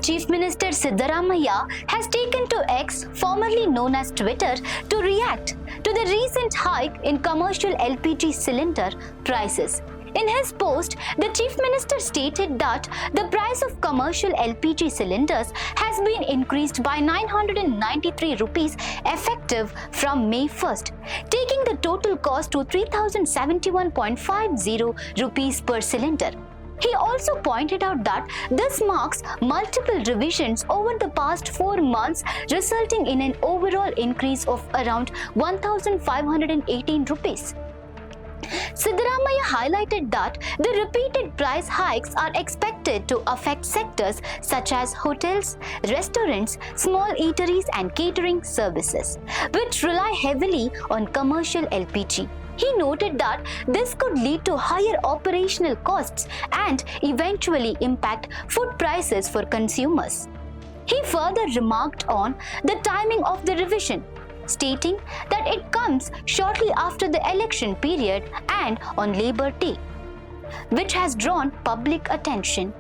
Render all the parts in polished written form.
Chief Minister Siddaramaiah has taken to X, formerly known as Twitter, to react to the recent hike in commercial LPG cylinder prices. In his post, the Chief Minister stated that the price of commercial LPG cylinders has been increased by 993 rupees effective from May 1st, taking the total cost to 3071.50 rupees per cylinder. He also pointed out that this marks multiple revisions over the past 4 months, resulting in an overall increase of around 1,518 rupees. Siddaramaiah highlighted that the repeated price hikes are expected to affect sectors such as hotels, restaurants, small eateries and catering services, which rely heavily on commercial LPG. He noted that this could lead to higher operational costs and eventually impact food prices for consumers. He further remarked on the timing of the revision, stating that it comes shortly after the election period and on Labor Day, which has drawn public attention.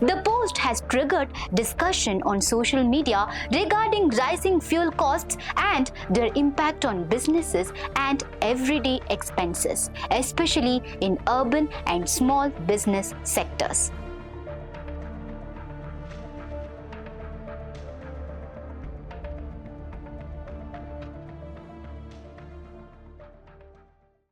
The post has triggered discussion on social media regarding rising fuel costs and their impact on businesses and everyday expenses, especially in urban and small business sectors.